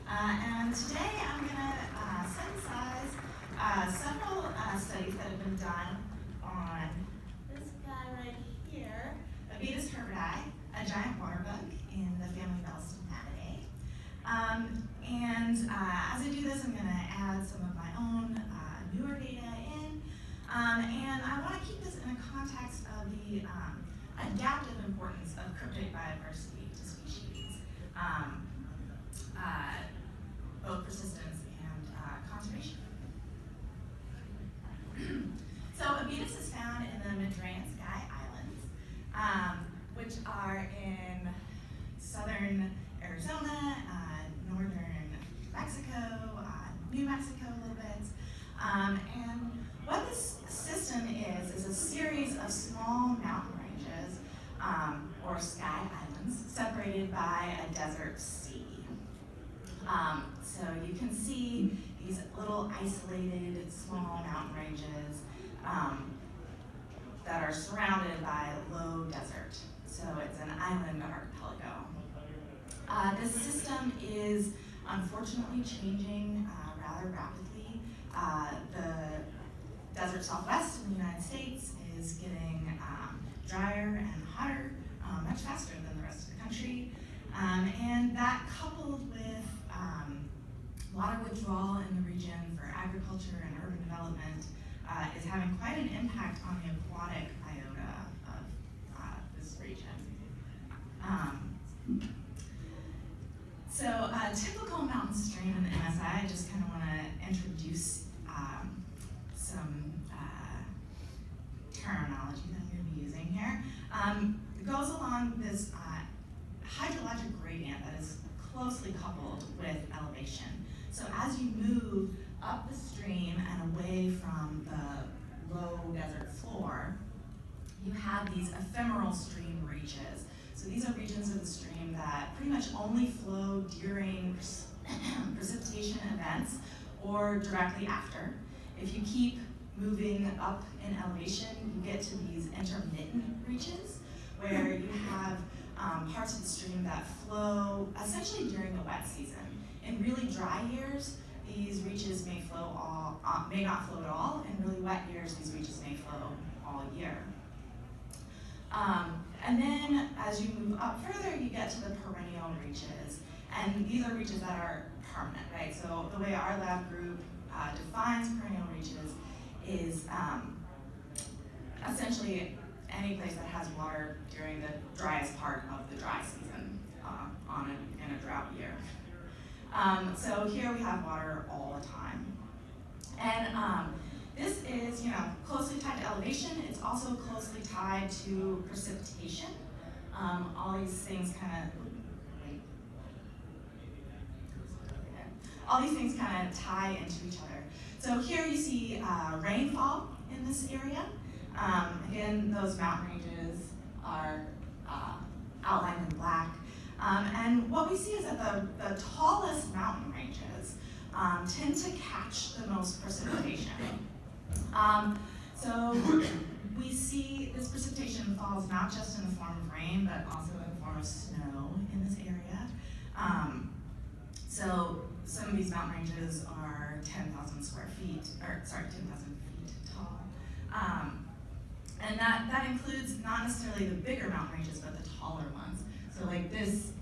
And today I'm going to synthesize several studies that have been done on this guy right here, Abetus herbidae, a giant water bug in the family Bellstomatidae. As I do this, I'm going to add some of my own newer data in. And I want to keep this in a context of the adaptive importance of cryptic biodiversity to species, both persistence and conservation. So Abetus is found in the Madrean Sky Islands, which are in southern Arizona, northern Mexico, New Mexico a little bit. And what this system is a series of small mountain ranges, or sky islands, separated by a desert sea. So you can see these little isolated small mountain ranges that are surrounded by low desert. So it's an island archipelago. This system is unfortunately changing rather rapidly. The desert southwest in the United States is getting drier and hotter much faster than the rest of the country. And that coupled with water withdrawal in the region for agriculture and urban development is having quite an impact on the aquatic biota of this region. So a typical mountain stream in the MSI, I just kind of want to introduce some terminology that I'm going to be using here. It goes along this hydrologic gradient that is closely coupled with elevation. So as you move up the stream and away from the low desert floor, you have these ephemeral stream reaches. So these are regions of the stream that pretty much only flow during precipitation events or directly after. If you keep moving up in elevation, you get to these intermittent reaches where you have parts of the stream that flow essentially during the wet season. In really dry years, these reaches may not flow at all. In really wet years, these reaches may flow all year. And then as you move up further, you get to the perennial reaches. And these are reaches that are permanent, right? So the way our lab group defines perennial reaches is essentially any place that has water during the driest part of the dry season in a drought year. So here we have water all the time. And this is, closely tied to elevation. It's also closely tied to precipitation. All these things kind of tie into each other. So here you see rainfall in this area. Again, those mountain ranges are outlined in black. And what we see is that the tallest mountain ranges tend to catch the most precipitation. So we see this precipitation falls not just in the form of rain, but also in the form of snow in this area. So some of these mountain ranges are 10,000 feet tall. And that includes not necessarily the bigger mountain ranges, but the taller ones. So like this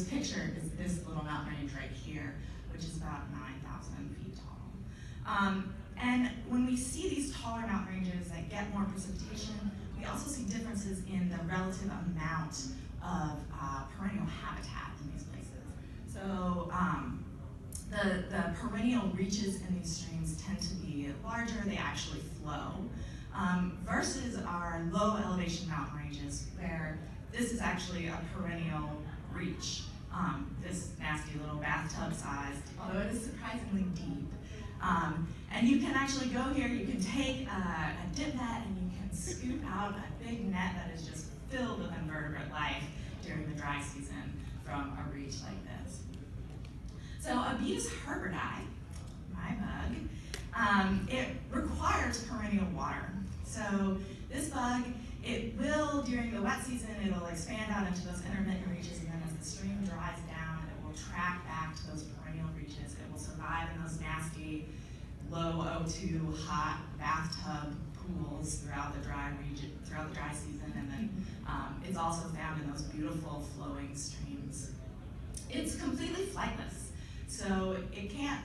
picture is this little mountain range right here, which is about 9,000 feet tall. And when we see these taller mountain ranges that get more precipitation, we also see differences in the relative amount of perennial habitat in these places. So the perennial reaches in these streams tend to be larger, they actually flow, versus our low elevation mountain ranges where this is actually a perennial reach, this nasty little bathtub sized, although it is surprisingly deep. And you can actually go here, you can take a dip net and you can scoop out a big net that is just filled with invertebrate life during the dry season from a reach like this. So Abetus herbidae, my bug, it requires perennial water. So this bug, it will, during the wet season, it'll expand out into those intermittent reaches, and then as the stream dries down, it will track back to those perennial reaches. It will survive in those nasty, low O2, hot bathtub pools throughout the dry season, and then it's also found in those beautiful flowing streams. It's completely flightless, so it can't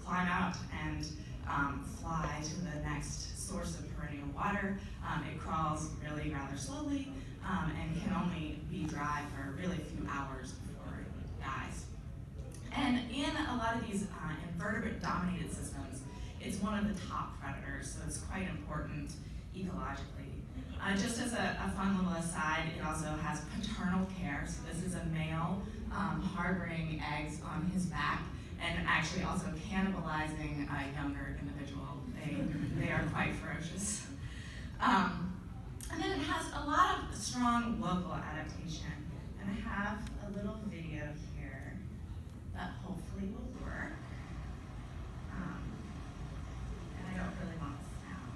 climb out and fly to the next source of perennial water. It crawls really rather slowly and can only be dry for really a few hours before it dies. And in a lot of these invertebrate-dominated systems, it's one of the top predators, so it's quite important ecologically. Just as a fun little aside, it also has paternal care. So this is a male harboring eggs on his back and actually also cannibalizing a younger individual. They are quite ferocious. And then it has a lot of strong local adaptation. And I have a little video here that hopefully will work. And I don't really want the sound.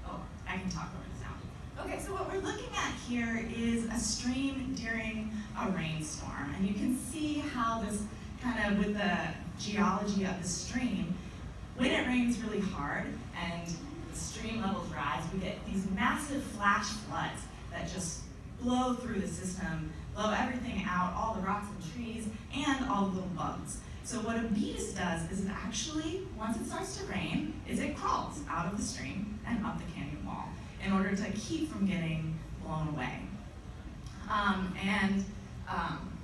Oh, I can talk over the sound. Okay, so what we're looking at here is a stream during a rainstorm. And you can see how this kind of, with the geology of the stream, when it rains really hard and the stream levels rise, we get these massive flash floods that just blow through the system, blow everything out, all the rocks and trees, and all the little bugs. So what a beetus does is it actually, once it starts to rain, is it crawls out of the stream and up the canyon wall in order to keep from getting blown away.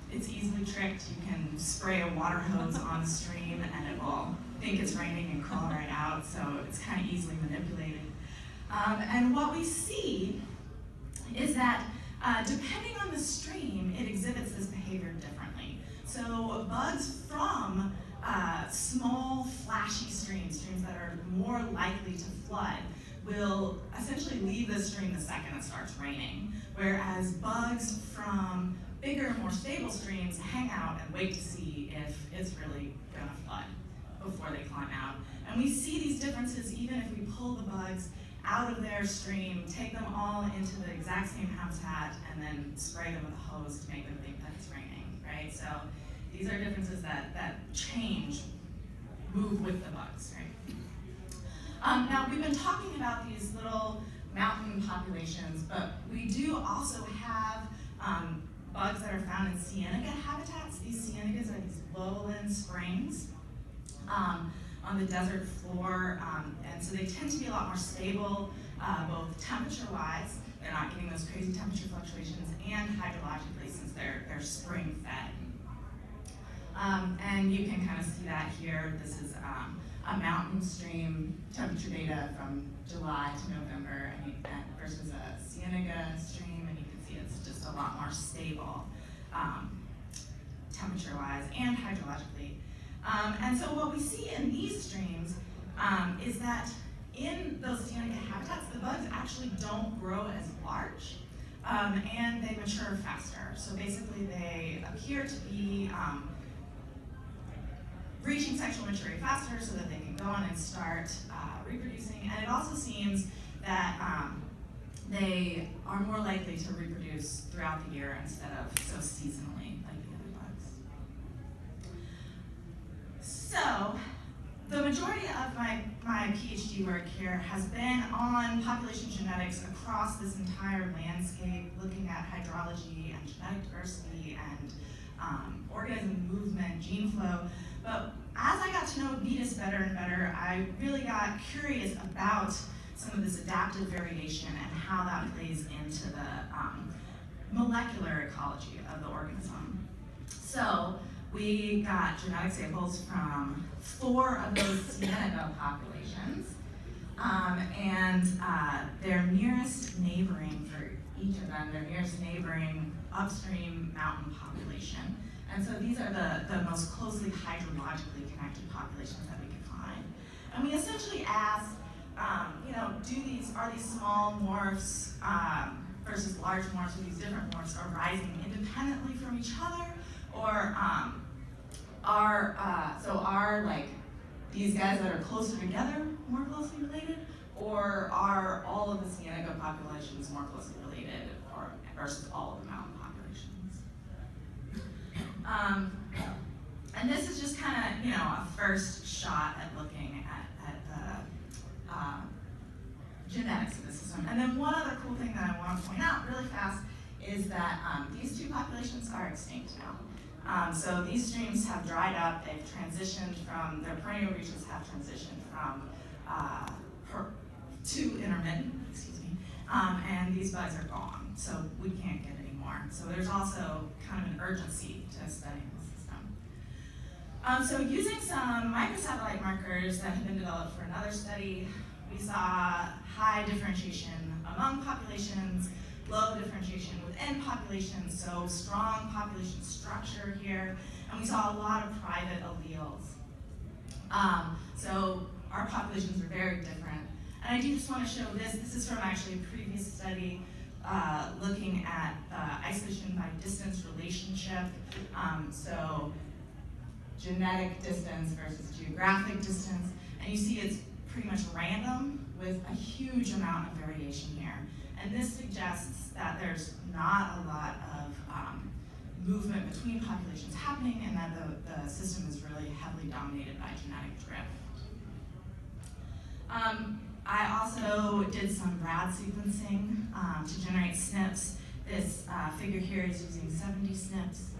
It's easily tricked. You can spray a water hose on the stream and it will think it's raining and crawl right out, so it's kind of easily manipulated. And what we see is that depending on the stream, it exhibits this behavior differently. So bugs from small, flashy streams that are more likely to flood, will essentially leave the stream the second it starts raining, whereas bugs from bigger, more stable streams hang out and wait to see if it's really gonna flood before they climb out. And we see these differences even if we pull the bugs out of their stream, take them all into the exact same habitat, and then spray them with a hose to make them think that it's raining, right? So these are differences that change, move with the bugs, right? Now we've been talking about these little mountain populations, but we do also have bugs that are found in cienega habitats. These cienegas are these lowland springs on the desert floor, and so they tend to be a lot more stable, both temperature-wise, they're not getting those crazy temperature fluctuations, and hydrologically, since they're spring-fed. And you can kind of see that here. This is a mountain stream temperature data from July to November versus a cienega stream, and you can see it's just a lot more stable temperature-wise and hydrologically. And so what we see in these streams is that in those cienega habitats, the bugs actually don't grow as large, and they mature faster. So basically they appear to be reaching sexual maturity faster so that they can go on and start reproducing. And it also seems that they are more likely to reproduce throughout the year instead of so seasonally like the other bugs. So the majority of my PhD work here has been on population genetics across this entire landscape, looking at hydrology and genetic diversity and organism movement, gene flow. But as I got to know beetus better and better, I really got curious about some of this adaptive variation and how that plays into the molecular ecology of the organism. So we got genetic samples from 4 of those cienega populations, and their nearest neighboring for each of them, their nearest neighboring upstream mountain population. And so these are the most closely hydrologically connected populations that we could find. And we essentially asked, are these small morphs versus large morphs, or these different morphs arising independently from each other, or are like these guys that are closer together more closely related, or are all of the cienega populations more closely related, or versus all of the mountain populations? first shot at looking at the genetics of the system. And then one other cool thing that I want to point out really fast is that these two populations are extinct now. So these streams have dried up, they've transitioned from, their perennial reaches have transitioned from to intermittent, excuse me, and these bugs are gone, so we can't get any more. So there's also kind of an urgency to studying the system. So using some microsatellite markers that have been developed for another study, we saw high differentiation among populations, low differentiation within populations, so strong population structure here, and we saw a lot of private alleles. So our populations are very different. And I do just want to show this. This is from actually a previous study looking at isolation by distance relationship. So genetic distance versus geographic distance. And you see it's pretty much random with a huge amount of variation here. And this suggests that there's not a lot of movement between populations happening and that the system is really heavily dominated by genetic drift. I also did some RAD sequencing to generate SNPs. This figure here is using 70 SNPs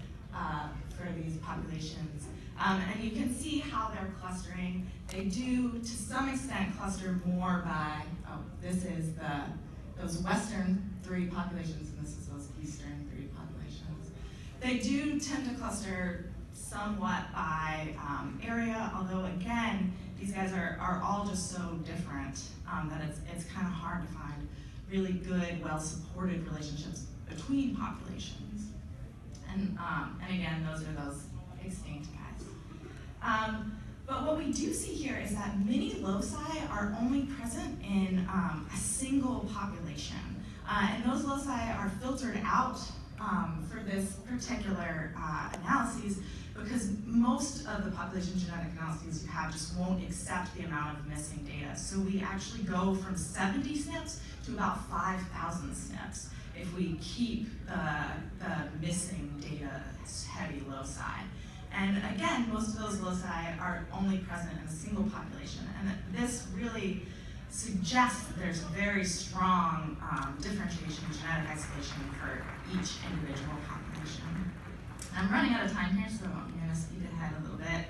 for these populations. And you can see how they're clustering. They do, to some extent, cluster more by, this is those western 3 populations, and this is those eastern 3 populations. They do tend to cluster somewhat by area, although again, these guys are all just so different that it's kind of hard to find really good, well-supported relationships between populations. And again, those are those extinct guys. But what we do see here is that many loci are only present in a single population. And those loci are filtered out for this particular analyses because most of the population genetic analyses you have just won't accept the amount of missing data. So we actually go from 70 SNPs to about 5,000 SNPs if we keep the missing data heavy loci. And again, most of those loci are only present in a single population. And this really suggests that there's very strong differentiation, genetic isolation for each individual population. I'm running out of time here, so I'm going to speed ahead a little bit.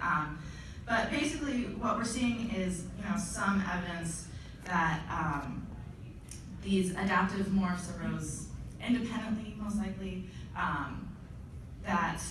But basically, what we're seeing is, some evidence that these adaptive morphs arose independently, most likely. That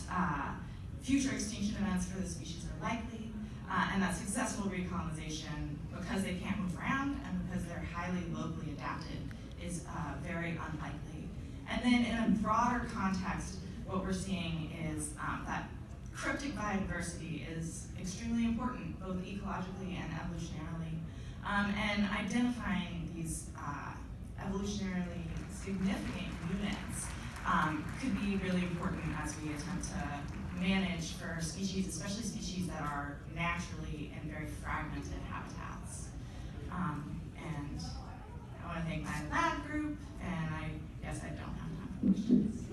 future extinction events for the species are likely, and that successful recolonization, because they can't move around and because they're highly locally adapted, is very unlikely. And then in a broader context, what we're seeing is that cryptic biodiversity is extremely important, both ecologically and evolutionarily. And identifying these evolutionarily significant units could be really important as we attempt to manage for species, especially species that are naturally in very fragmented habitats. And I want to thank my lab group, and I guess I don't have time for questions.